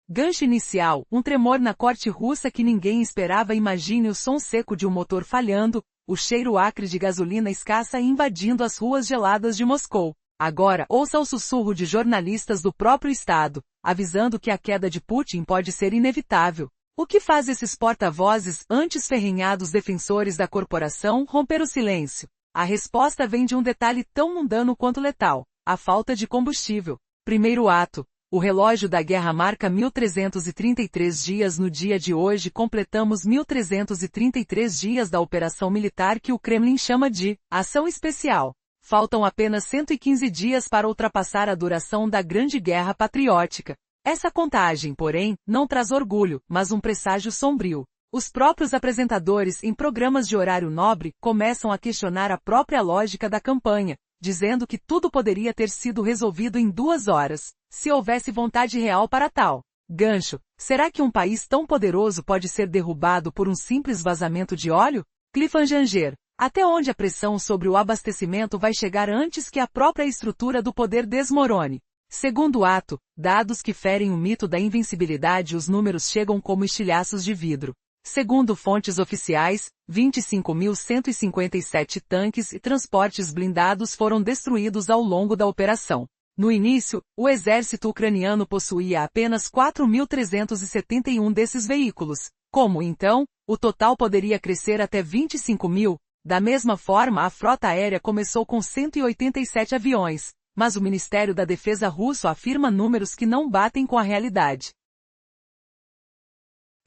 Gancho inicial, um tremor na corte russa que ninguém esperava. Imagine o som seco de um motor falhando, o cheiro acre de gasolina escassa invadindo as ruas geladas de Moscou. Agora, ouça o sussurro de jornalistas do próprio estado, avisando que a queda de Putin pode ser inevitável. O que faz esses porta-vozes, antes ferrenhados defensores da corporação, romper o silêncio? A resposta vem de um detalhe tão mundano quanto letal: a falta de combustível. Primeiro ato. O relógio da guerra marca 1333 dias. No dia de hoje completamos 1333 dias da operação militar que o Kremlin chama de ação especial. Faltam apenas 115 dias para ultrapassar a duração da Grande Guerra Patriótica. Essa contagem, porém, não traz orgulho, mas um presságio sombrio. Os próprios apresentadores em programas de horário nobre começam a questionar a própria lógica da campanha, dizendo que tudo poderia ter sido resolvido em 2 horas, se houvesse vontade real para tal. Gancho. Será que um país tão poderoso pode ser derrubado por um simples vazamento de óleo? Cliffhanger. Até onde a pressão sobre o abastecimento vai chegar antes que a própria estrutura do poder desmorone? Segundo ato, dados que ferem o mito da invencibilidade. Os números chegam como estilhaços de vidro. Segundo fontes oficiais, 25.157 tanques e transportes blindados foram destruídos ao longo da operação. No início, o exército ucraniano possuía apenas 4.371 desses veículos. Como, então, o total poderia crescer até 25.000? Da mesma forma, a frota aérea começou com 187 aviões, mas o Ministério da Defesa russo afirma números que não batem com a realidade.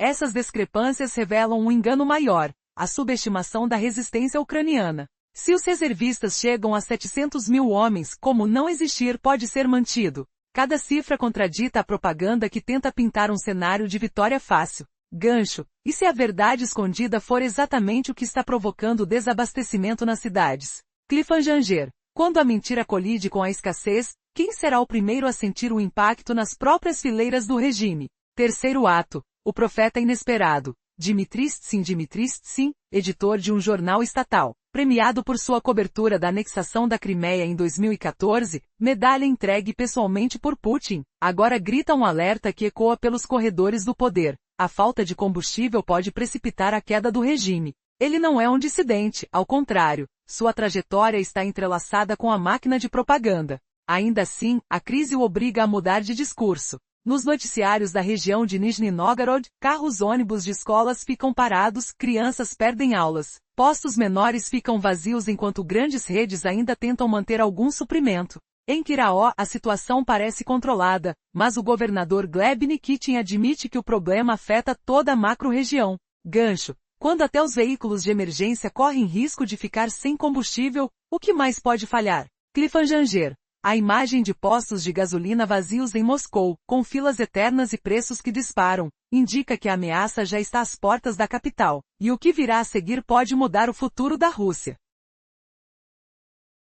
Essas discrepâncias revelam um engano maior: a subestimação da resistência ucraniana. Se os reservistas chegam a 700.000 homens, como não existir pode ser mantido? Cada cifra contradita a propaganda que tenta pintar um cenário de vitória fácil. Gancho. E se a verdade escondida for exatamente o que está provocando o desabastecimento nas cidades? Cliffhanger. Quando a mentira colide com a escassez, quem será o primeiro a sentir o impacto nas próprias fileiras do regime? Terceiro ato. O profeta inesperado. Dmitry Stsin, editor de um jornal estatal, premiado por sua cobertura da anexação da Crimeia em 2014, medalha entregue pessoalmente por Putin, agora grita um alerta que ecoa pelos corredores do poder: a falta de combustível pode precipitar a queda do regime. Ele não é um dissidente, ao contrário, sua trajetória está entrelaçada com a máquina de propaganda. Ainda assim, a crise o obriga a mudar de discurso. Nos noticiários da região de Nizhny Novgorod, carros-ônibus de escolas ficam parados, crianças perdem aulas, postos menores ficam vazios enquanto grandes redes ainda tentam manter algum suprimento. Em Kiraó, a situação parece controlada, mas o governador Gleb Nikitin admite que o problema afeta toda a macro-região. Gancho. Quando até os veículos de emergência correm risco de ficar sem combustível, o que mais pode falhar? Cliffhanger. A imagem de postos de gasolina vazios em Moscou, com filas eternas e preços que disparam, indica que a ameaça já está às portas da capital, e o que virá a seguir pode mudar o futuro da Rússia.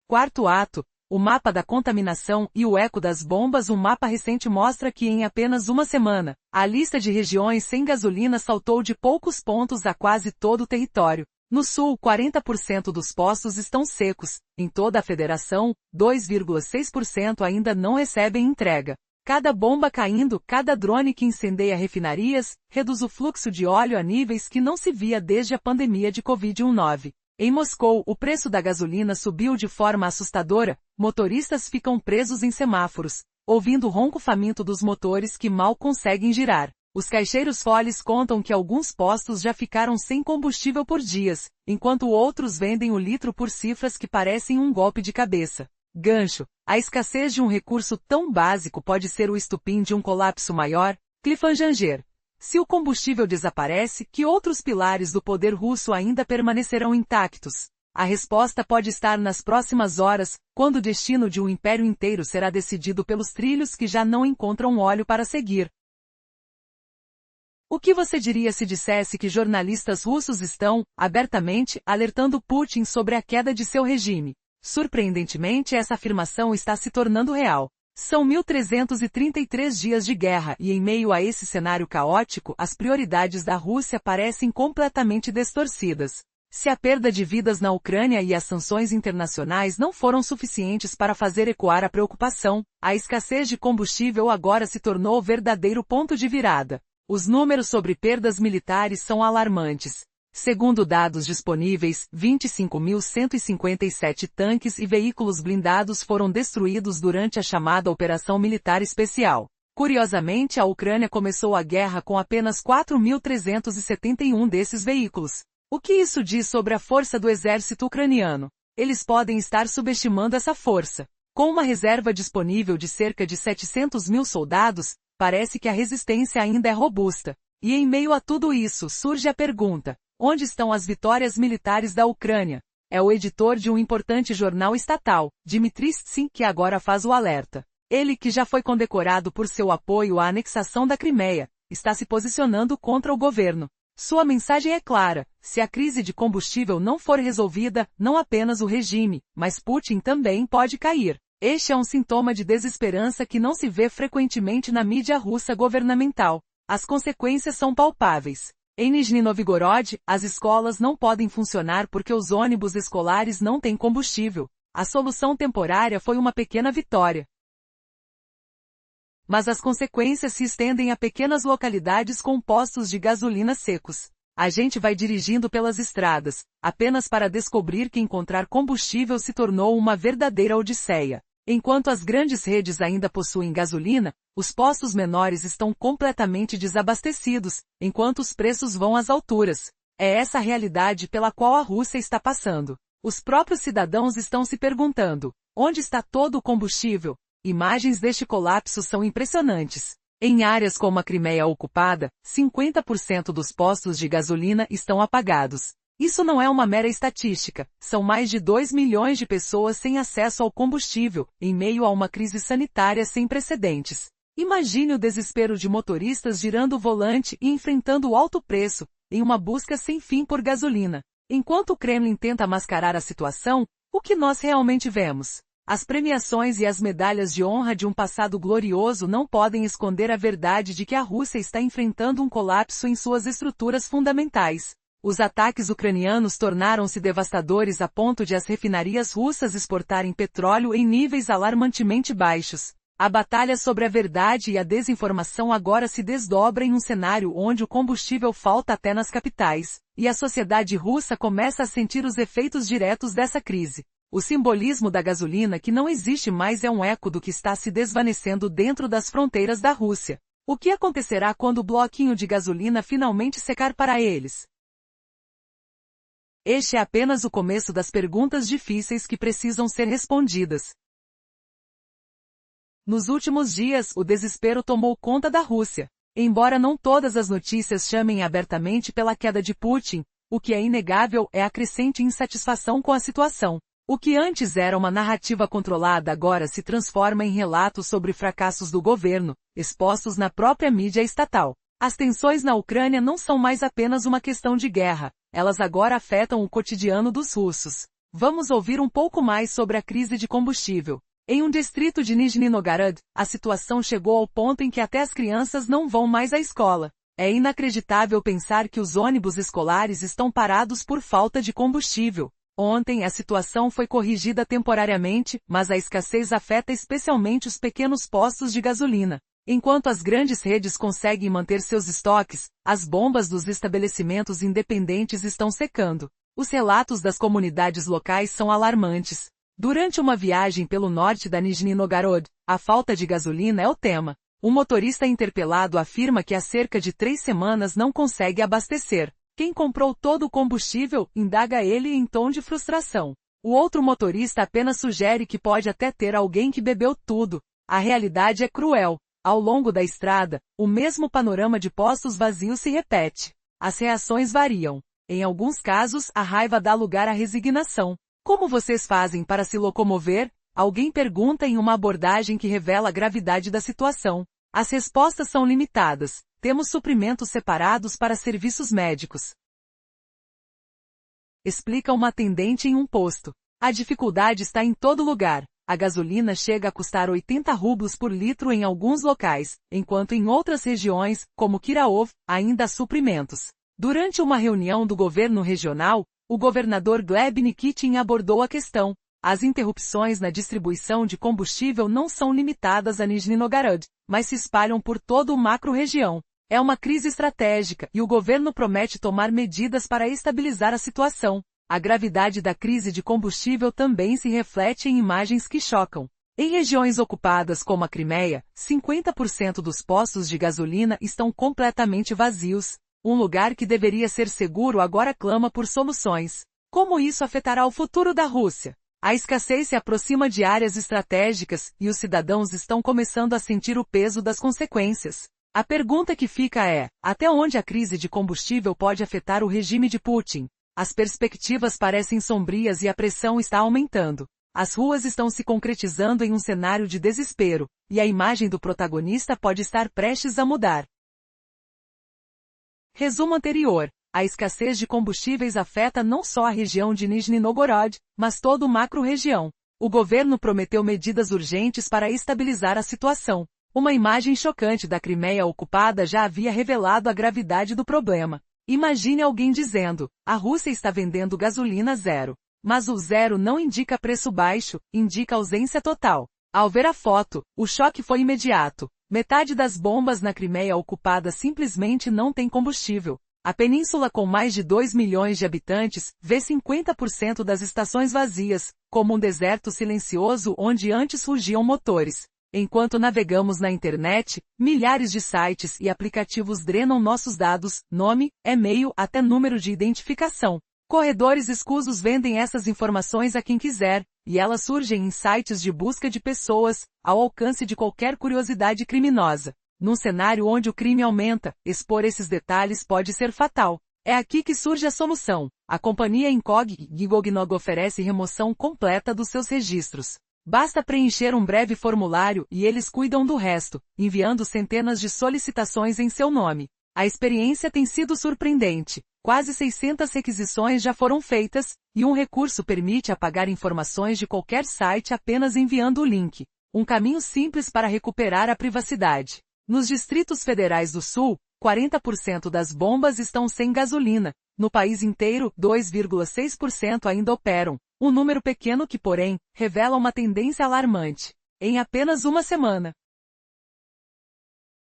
Quarto ato. O mapa da contaminação e o eco das bombas. Um mapa recente mostra que em apenas uma semana, a lista de regiões sem gasolina saltou de poucos pontos a quase todo o território. No sul, 40% dos postos estão secos. Em toda a federação, 2,6% ainda não recebem entrega. Cada bomba caindo, cada drone que incendeia refinarias, reduz o fluxo de óleo a níveis que não se via desde a pandemia de Covid-19. Em Moscou, o preço da gasolina subiu de forma assustadora, motoristas ficam presos em semáforos, ouvindo o ronco faminto dos motores que mal conseguem girar. Os caixeiros foles contam que alguns postos já ficaram sem combustível por dias, enquanto outros vendem o litro por cifras que parecem um golpe de cabeça. Gancho. A escassez de um recurso tão básico pode ser o estupim de um colapso maior? Cliffhanger. Se o combustível desaparece, que outros pilares do poder russo ainda permanecerão intactos? A resposta pode estar nas próximas horas, quando o destino de um império inteiro será decidido pelos trilhos que já não encontram óleo para seguir. O que você diria se dissesse que jornalistas russos estão, abertamente, alertando Putin sobre a queda de seu regime? Surpreendentemente, essa afirmação está se tornando real. São 1333 dias de guerra e em meio a esse cenário caótico, as prioridades da Rússia parecem completamente distorcidas. Se a perda de vidas na Ucrânia e as sanções internacionais não foram suficientes para fazer ecoar a preocupação, a escassez de combustível agora se tornou o verdadeiro ponto de virada. Os números sobre perdas militares são alarmantes. Segundo dados disponíveis, 25.157 tanques e veículos blindados foram destruídos durante a chamada Operação Militar Especial. Curiosamente, a Ucrânia começou a guerra com apenas 4.371 desses veículos. O que isso diz sobre a força do exército ucraniano? Eles podem estar subestimando essa força. Com uma reserva disponível de cerca de 700 mil soldados, parece que a resistência ainda é robusta. E em meio a tudo isso, surge a pergunta: onde estão as vitórias militares da Ucrânia? É o editor de um importante jornal estatal, Dmitry Stsin, que agora faz o alerta. Ele, que já foi condecorado por seu apoio à anexação da Crimeia, está se posicionando contra o governo. Sua mensagem é clara: se a crise de combustível não for resolvida, não apenas o regime, mas Putin também pode cair. Este é um sintoma de desesperança que não se vê frequentemente na mídia russa governamental. As consequências são palpáveis. Em Nizhny Novgorod, as escolas não podem funcionar porque os ônibus escolares não têm combustível. A solução temporária foi uma pequena vitória. Mas as consequências se estendem a pequenas localidades com postos de gasolina secos. A gente vai dirigindo pelas estradas, apenas para descobrir que encontrar combustível se tornou uma verdadeira odisseia. Enquanto as grandes redes ainda possuem gasolina, os postos menores estão completamente desabastecidos, enquanto os preços vão às alturas. É essa a realidade pela qual a Rússia está passando. Os próprios cidadãos estão se perguntando: onde está todo o combustível? Imagens deste colapso são impressionantes. Em áreas como a Crimeia ocupada, 50% dos postos de gasolina estão apagados. Isso não é uma mera estatística, são mais de 2 milhões de pessoas sem acesso ao combustível, em meio a uma crise sanitária sem precedentes. Imagine o desespero de motoristas girando o volante e enfrentando o alto preço, em uma busca sem fim por gasolina. Enquanto o Kremlin tenta mascarar a situação, o que nós realmente vemos? As premiações e as medalhas de honra de um passado glorioso não podem esconder a verdade de que a Rússia está enfrentando um colapso em suas estruturas fundamentais. Os ataques ucranianos tornaram-se devastadores a ponto de as refinarias russas exportarem petróleo em níveis alarmantemente baixos. A batalha sobre a verdade e a desinformação agora se desdobra em um cenário onde o combustível falta até nas capitais, e a sociedade russa começa a sentir os efeitos diretos dessa crise. O simbolismo da gasolina que não existe mais é um eco do que está se desvanecendo dentro das fronteiras da Rússia. O que acontecerá quando o bloquinho de gasolina finalmente secar para eles? Este é apenas o começo das perguntas difíceis que precisam ser respondidas. Nos últimos dias, o desespero tomou conta da Rússia. Embora não todas as notícias chamem abertamente pela queda de Putin, o que é inegável é a crescente insatisfação com a situação. O que antes era uma narrativa controlada agora se transforma em relatos sobre fracassos do governo, expostos na própria mídia estatal. As tensões na Ucrânia não são mais apenas uma questão de guerra, elas agora afetam o cotidiano dos russos. Vamos ouvir um pouco mais sobre a crise de combustível. Em um distrito de Nizhny Novgorod, a situação chegou ao ponto em que até as crianças não vão mais à escola. É inacreditável pensar que os ônibus escolares estão parados por falta de combustível. Ontem a situação foi corrigida temporariamente, mas a escassez afeta especialmente os pequenos postos de gasolina. Enquanto as grandes redes conseguem manter seus estoques, as bombas dos estabelecimentos independentes estão secando. Os relatos das comunidades locais são alarmantes. Durante uma viagem pelo norte da Nizhny Novgorod, a falta de gasolina é o tema. Um motorista interpelado afirma que há cerca de 3 semanas não consegue abastecer. Quem comprou todo o combustível? Indaga ele em tom de frustração. O outro motorista apenas sugere que pode até ter alguém que bebeu tudo. A realidade é cruel. Ao longo da estrada, o mesmo panorama de postos vazios se repete. As reações variam. Em alguns casos, a raiva dá lugar à resignação. Como vocês fazem para se locomover? Alguém pergunta em uma abordagem que revela a gravidade da situação. As respostas são limitadas. Temos suprimentos separados para serviços médicos. Explica uma atendente em um posto. A dificuldade está em todo lugar. A gasolina chega a custar 80 rublos por litro em alguns locais, enquanto em outras regiões, como Kiraov, ainda há suprimentos. Durante uma reunião do governo regional, O governador Gleb Nikitin abordou a questão. As interrupções na distribuição de combustível não são limitadas a Nizhny Novgorod, mas se espalham por toda a macro-região. É uma crise estratégica e o governo promete tomar medidas para estabilizar a situação. A gravidade da crise de combustível também se reflete em imagens que chocam. Em regiões ocupadas como a Crimeia, 50% dos postos de gasolina estão completamente vazios. Um lugar que deveria ser seguro agora clama por soluções. Como isso afetará o futuro da Rússia? A escassez se aproxima de áreas estratégicas e os cidadãos estão começando a sentir o peso das consequências. A pergunta que fica é, até onde a crise de combustível pode afetar o regime de Putin? As perspectivas parecem sombrias e a pressão está aumentando. As ruas estão se concretizando em um cenário de desespero, e a imagem do protagonista pode estar prestes a mudar. Resumo anterior. A escassez de combustíveis afeta não só a região de Nizhny Novgorod, mas toda a macro-região. O governo prometeu medidas urgentes para estabilizar a situação. Uma imagem chocante da Crimeia ocupada já havia revelado a gravidade do problema. Imagine alguém dizendo, a Rússia está vendendo gasolina zero. Mas o zero não indica preço baixo, indica ausência total. Ao ver a foto, o choque foi imediato. Metade das bombas na Crimeia ocupada simplesmente não tem combustível. A península com mais de 2 milhões de habitantes, vê 50% das estações vazias, como um deserto silencioso onde antes rugiam motores. Enquanto navegamos na internet, milhares de sites e aplicativos drenam nossos dados, nome, e-mail, até número de identificação. Corredores escusos vendem essas informações a quem quiser, e elas surgem em sites de busca de pessoas, ao alcance de qualquer curiosidade criminosa. Num cenário onde o crime aumenta, expor esses detalhes pode ser fatal. É aqui que surge a solução. A companhia Incognog oferece remoção completa dos seus registros. Basta preencher um breve formulário e eles cuidam do resto, enviando centenas de solicitações em seu nome. A experiência tem sido surpreendente. Quase 600 requisições já foram feitas, e um recurso permite apagar informações de qualquer site apenas enviando o link. Um caminho simples para recuperar a privacidade. Nos distritos federais do Sul, 40% das bombas estão sem gasolina. No país inteiro, 2,6% ainda operam. Um número pequeno que, porém, revela uma tendência alarmante. Em apenas uma semana,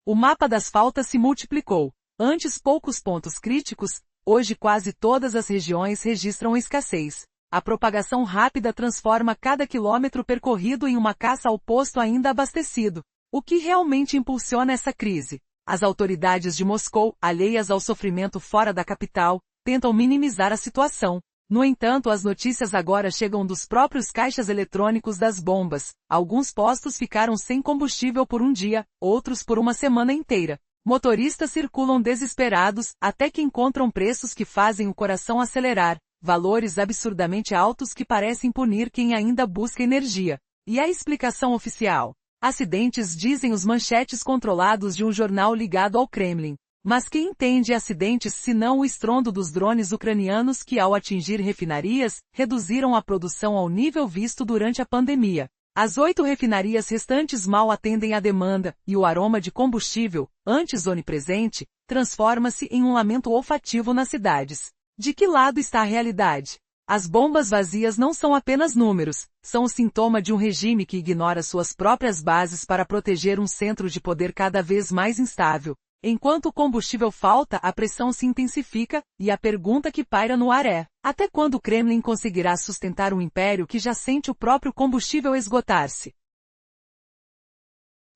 o mapa das faltas se multiplicou. Antes poucos pontos críticos, hoje quase todas as regiões registram escassez. A propagação rápida transforma cada quilômetro percorrido em uma caça ao posto ainda abastecido. O que realmente impulsiona essa crise? As autoridades de Moscou, alheias ao sofrimento fora da capital, tentam minimizar a situação. No entanto, as notícias agora chegam dos próprios caixas eletrônicos das bombas. Alguns postos ficaram sem combustível por um dia, outros por uma semana inteira. Motoristas circulam desesperados, até que encontram preços que fazem o coração acelerar, valores absurdamente altos que parecem punir quem ainda busca energia. E a explicação oficial? Acidentes, dizem os manchetes controlados de um jornal ligado ao Kremlin. Mas quem entende acidentes senão o estrondo dos drones ucranianos que, ao atingir refinarias, reduziram a produção ao nível visto durante a pandemia? As 8 refinarias restantes mal atendem à demanda, e o aroma de combustível, antes onipresente, transforma-se em um lamento olfativo nas cidades. De que lado está a realidade? As bombas vazias não são apenas números, são o sintoma de um regime que ignora suas próprias bases para proteger um centro de poder cada vez mais instável. Enquanto o combustível falta, a pressão se intensifica, e a pergunta que paira no ar é: até quando o Kremlin conseguirá sustentar um império que já sente o próprio combustível esgotar-se?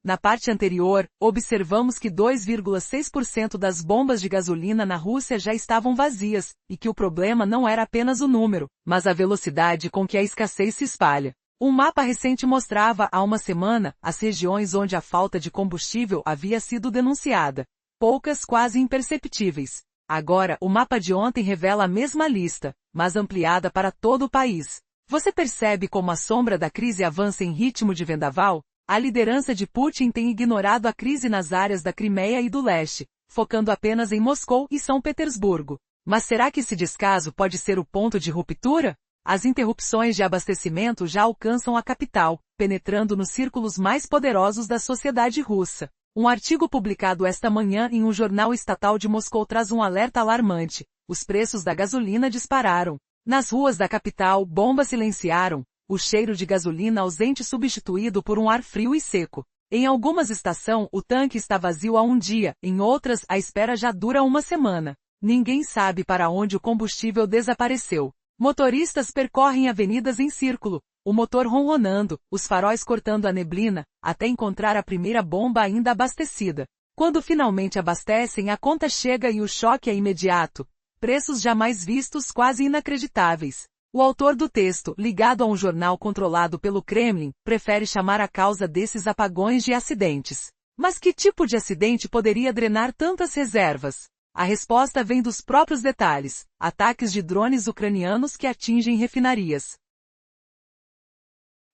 Na parte anterior, observamos que 2,6% das bombas de gasolina na Rússia já estavam vazias, e que o problema não era apenas o número, mas a velocidade com que a escassez se espalha. Um mapa recente mostrava, há uma semana, as regiões onde a falta de combustível havia sido denunciada. Poucas quase imperceptíveis. Agora, o mapa de ontem revela a mesma lista, mas ampliada para todo o país. Você percebe como a sombra da crise avança em ritmo de vendaval? A liderança de Putin tem ignorado a crise nas áreas da Crimeia e do leste, focando apenas em Moscou e São Petersburgo. Mas será que esse descaso pode ser o ponto de ruptura? As interrupções de abastecimento já alcançam a capital, penetrando nos círculos mais poderosos da sociedade russa. Um artigo publicado esta manhã em um jornal estatal de Moscou traz um alerta alarmante. Os preços da gasolina dispararam. Nas ruas da capital, bombas silenciaram. O cheiro de gasolina ausente substituído por um ar frio e seco. Em algumas estações, o tanque está vazio há um dia, em outras, a espera já dura uma semana. Ninguém sabe para onde o combustível desapareceu. Motoristas percorrem avenidas em círculo, o motor ronronando, os faróis cortando a neblina, até encontrar a primeira bomba ainda abastecida. Quando finalmente abastecem, a conta chega e o choque é imediato. Preços jamais vistos quase inacreditáveis. O autor do texto, ligado a um jornal controlado pelo Kremlin, prefere chamar a causa desses apagões de acidentes. Mas que tipo de acidente poderia drenar tantas reservas? A resposta vem dos próprios detalhes: ataques de drones ucranianos que atingem refinarias.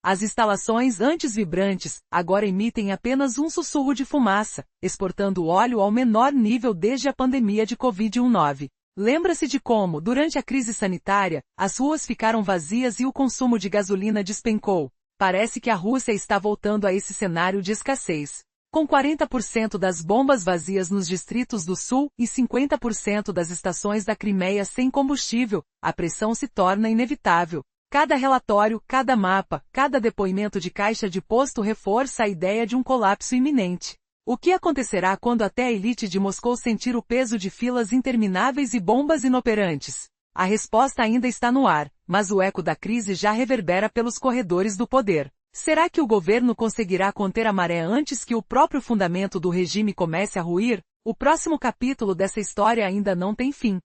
As instalações antes vibrantes, agora emitem apenas um sussurro de fumaça, exportando óleo ao menor nível desde a pandemia de Covid-19. Lembra-se de como, durante a crise sanitária, as ruas ficaram vazias e o consumo de gasolina despencou. Parece que a Rússia está voltando a esse cenário de escassez. Com 40% das bombas vazias nos distritos do Sul e 50% das estações da Crimeia sem combustível, a pressão se torna inevitável. Cada relatório, cada mapa, cada depoimento de caixa de posto reforça a ideia de um colapso iminente. O que acontecerá quando até a elite de Moscou sentir o peso de filas intermináveis e bombas inoperantes? A resposta ainda está no ar, mas o eco da crise já reverbera pelos corredores do poder. Será que o governo conseguirá conter a maré antes que o próprio fundamento do regime comece a ruir? O próximo capítulo dessa história ainda não tem fim.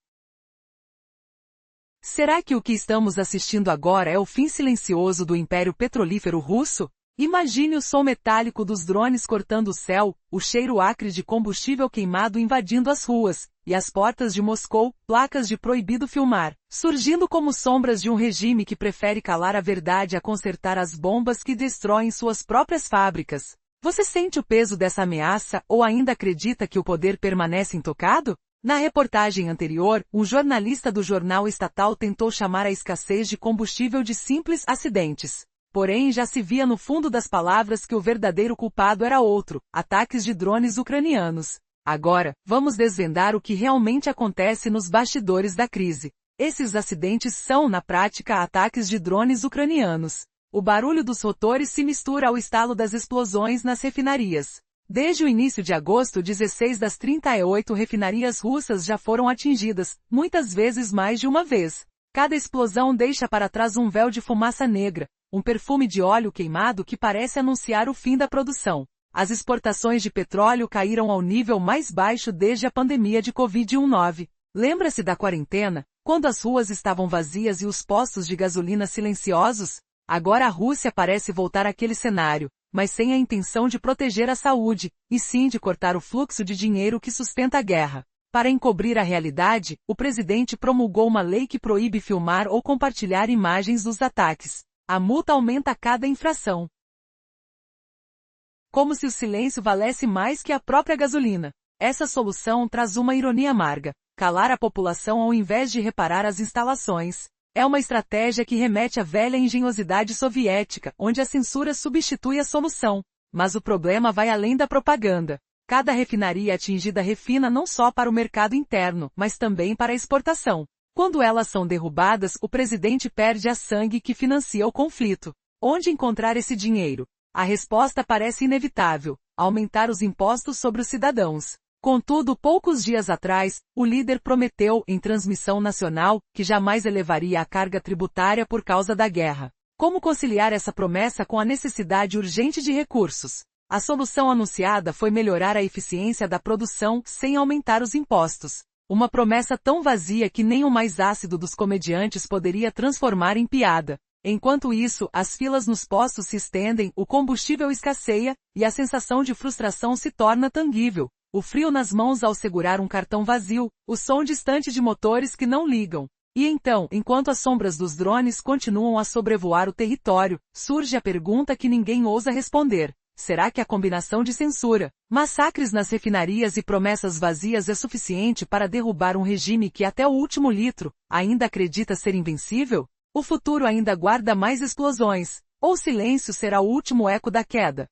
Será que o que estamos assistindo agora é o fim silencioso do império petrolífero russo? Imagine o som metálico dos drones cortando o céu, o cheiro acre de combustível queimado invadindo as ruas, e as portas de Moscou, placas de proibido filmar, surgindo como sombras de um regime que prefere calar a verdade a consertar as bombas que destroem suas próprias fábricas. Você sente o peso dessa ameaça ou ainda acredita que o poder permanece intocado? Na reportagem anterior, um jornalista do jornal estatal tentou chamar a escassez de combustível de simples acidentes. Porém, já se via no fundo das palavras que o verdadeiro culpado era outro: ataques de drones ucranianos. Agora, vamos desvendar o que realmente acontece nos bastidores da crise. Esses acidentes são, na prática, ataques de drones ucranianos. O barulho dos rotores se mistura ao estalo das explosões nas refinarias. Desde o início de agosto, 16 das 38 refinarias russas já foram atingidas, muitas vezes mais de uma vez. Cada explosão deixa para trás um véu de fumaça negra, um perfume de óleo queimado que parece anunciar o fim da produção. As exportações de petróleo caíram ao nível mais baixo desde a pandemia de Covid-19. Lembra-se da quarentena, quando as ruas estavam vazias e os postos de gasolina silenciosos? Agora a Rússia parece voltar àquele cenário, mas sem a intenção de proteger a saúde, e sim de cortar o fluxo de dinheiro que sustenta a guerra. Para encobrir a realidade, o presidente promulgou uma lei que proíbe filmar ou compartilhar imagens dos ataques. A multa aumenta a cada infração. Como se o silêncio valesse mais que a própria gasolina. Essa solução traz uma ironia amarga: calar a população ao invés de reparar as instalações. É uma estratégia que remete à velha engenhosidade soviética, onde a censura substitui a solução. Mas o problema vai além da propaganda. Cada refinaria atingida refina não só para o mercado interno, mas também para a exportação. Quando elas são derrubadas, o presidente perde a sangue que financia o conflito. Onde encontrar esse dinheiro? A resposta parece inevitável: aumentar os impostos sobre os cidadãos. Contudo, poucos dias atrás, o líder prometeu, em transmissão nacional, que jamais elevaria a carga tributária por causa da guerra. Como conciliar essa promessa com a necessidade urgente de recursos? A solução anunciada foi melhorar a eficiência da produção, sem aumentar os impostos. Uma promessa tão vazia que nem o mais ácido dos comediantes poderia transformar em piada. Enquanto isso, as filas nos postos se estendem, o combustível escasseia, e a sensação de frustração se torna tangível. O frio nas mãos ao segurar um cartão vazio, o som distante de motores que não ligam. E então, enquanto as sombras dos drones continuam a sobrevoar o território, surge a pergunta que ninguém ousa responder: será que a combinação de censura, massacres nas refinarias e promessas vazias é suficiente para derrubar um regime que até o último litro ainda acredita ser invencível? O futuro ainda guarda mais explosões, ou silêncio será o último eco da queda?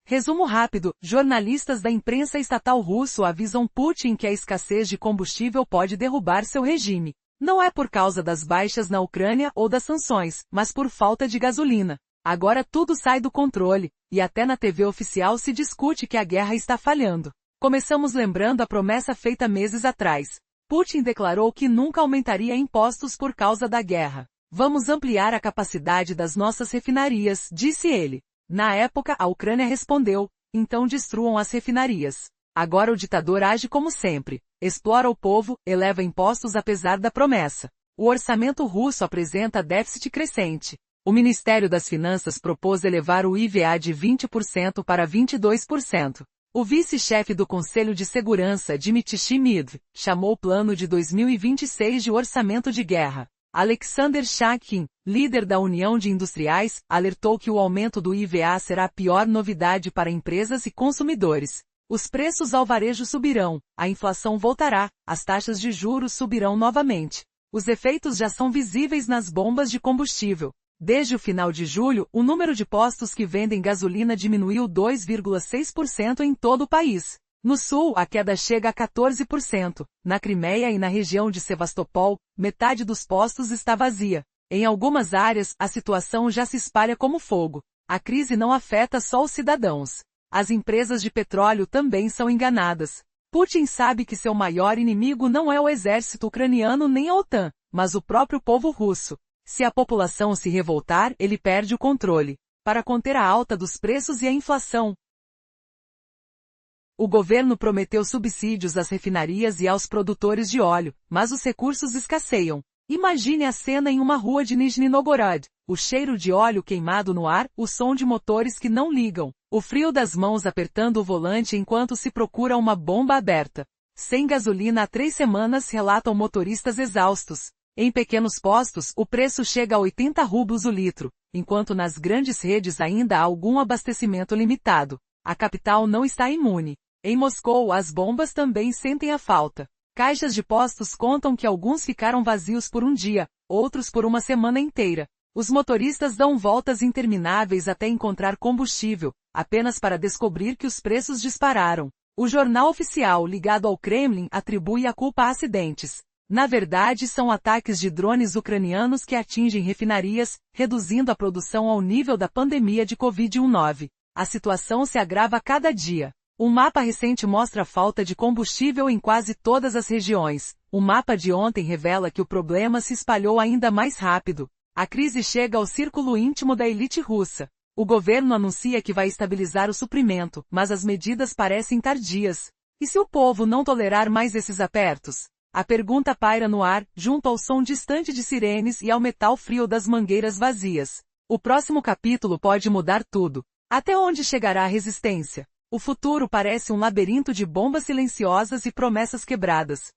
Resumo rápido, jornalistas da imprensa estatal russo avisam Putin que a escassez de combustível pode derrubar seu regime. Não é por causa das baixas na Ucrânia ou das sanções, mas por falta de gasolina. Agora tudo sai do controle, e até na TV oficial se discute que a guerra está falhando. Começamos lembrando a promessa feita meses atrás. Putin declarou que nunca aumentaria impostos por causa da guerra. Vamos ampliar a capacidade das nossas refinarias, disse ele. Na época, a Ucrânia respondeu, então destruam as refinarias. Agora o ditador age como sempre. Explora o povo, eleva impostos apesar da promessa. O orçamento russo apresenta déficit crescente. O Ministério das Finanças propôs elevar o IVA de 20% para 22%. O vice-chefe do Conselho de Segurança, Dmitry Shmyhal, chamou o plano de 2026 de orçamento de guerra. Alexander Shakin, líder da União de Industriais, alertou que o aumento do IVA será a pior novidade para empresas e consumidores. Os preços ao varejo subirão, a inflação voltará, as taxas de juros subirão novamente. Os efeitos já são visíveis nas bombas de combustível. Desde o final de julho, o número de postos que vendem gasolina diminuiu 2,6% em todo o país. No sul, a queda chega a 14%. Na Crimeia e na região de Sevastopol, metade dos postos está vazia. Em algumas áreas, a situação já se espalha como fogo. A crise não afeta só os cidadãos. As empresas de petróleo também são enganadas. Putin sabe que seu maior inimigo não é o exército ucraniano nem a OTAN, mas o próprio povo russo. Se a população se revoltar, ele perde o controle. Para conter a alta dos preços e a inflação, o governo prometeu subsídios às refinarias e aos produtores de óleo, mas os recursos escasseiam. Imagine a cena em uma rua de Nizhny Novgorod. O cheiro de óleo queimado no ar, o som de motores que não ligam, o frio das mãos apertando o volante enquanto se procura uma bomba aberta. Sem gasolina há 3 semanas, relatam motoristas exaustos. Em pequenos postos, o preço chega a 80 rublos o litro, enquanto nas grandes redes ainda há algum abastecimento limitado. A capital não está imune. Em Moscou, as bombas também sentem a falta. Caixas de postos contam que alguns ficaram vazios por um dia, outros por uma semana inteira. Os motoristas dão voltas intermináveis até encontrar combustível, apenas para descobrir que os preços dispararam. O jornal oficial ligado ao Kremlin atribui a culpa a acidentes. Na verdade, são ataques de drones ucranianos que atingem refinarias, reduzindo a produção ao nível da pandemia de Covid-19. A situação se agrava a cada dia. Um mapa recente mostra a falta de combustível em quase todas as regiões. O mapa de ontem revela que o problema se espalhou ainda mais rápido. A crise chega ao círculo íntimo da elite russa. O governo anuncia que vai estabilizar o suprimento, mas as medidas parecem tardias. E se o povo não tolerar mais esses apertos? A pergunta paira no ar, junto ao som distante de sirenes e ao metal frio das mangueiras vazias. O próximo capítulo pode mudar tudo. Até onde chegará a resistência? O futuro parece um labirinto de bombas silenciosas e promessas quebradas.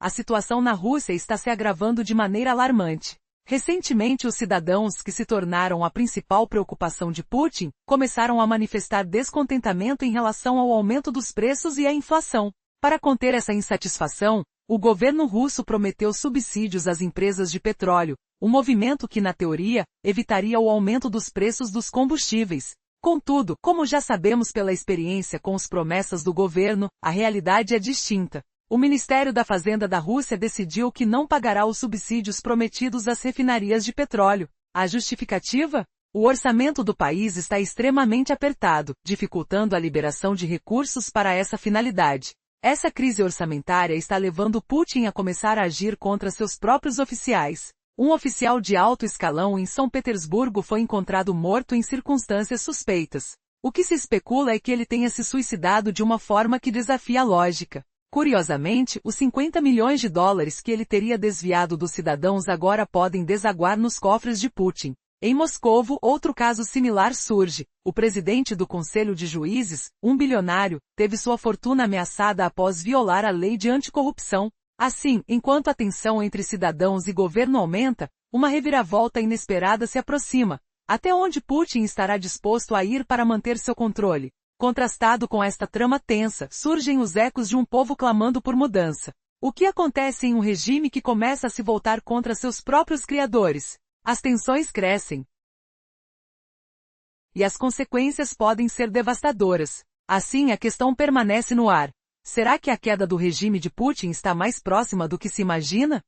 A situação na Rússia está se agravando de maneira alarmante. Recentemente, os cidadãos, que se tornaram a principal preocupação de Putin, começaram a manifestar descontentamento em relação ao aumento dos preços e à inflação. Para conter essa insatisfação, o governo russo prometeu subsídios às empresas de petróleo, um movimento que, na teoria, evitaria o aumento dos preços dos combustíveis. Contudo, como já sabemos pela experiência com as promessas do governo, a realidade é distinta. O Ministério da Fazenda da Rússia decidiu que não pagará os subsídios prometidos às refinarias de petróleo. A justificativa? O orçamento do país está extremamente apertado, dificultando a liberação de recursos para essa finalidade. Essa crise orçamentária está levando Putin a começar a agir contra seus próprios oficiais. Um oficial de alto escalão em São Petersburgo foi encontrado morto em circunstâncias suspeitas. O que se especula é que ele tenha se suicidado de uma forma que desafia a lógica. Curiosamente, os 50 milhões de dólares que ele teria desviado dos cidadãos agora podem desaguar nos cofres de Putin. Em Moscovo, outro caso similar surge. O presidente do Conselho de Juízes, um bilionário, teve sua fortuna ameaçada após violar a lei de anticorrupção. Assim, enquanto a tensão entre cidadãos e governo aumenta, uma reviravolta inesperada se aproxima. Até onde Putin estará disposto a ir para manter seu controle? Contrastado com esta trama tensa, surgem os ecos de um povo clamando por mudança. O que acontece em um regime que começa a se voltar contra seus próprios criadores? As tensões crescem. e as consequências podem ser devastadoras. Assim, a questão permanece no ar. Será que a queda do regime de Putin está mais próxima do que se imagina?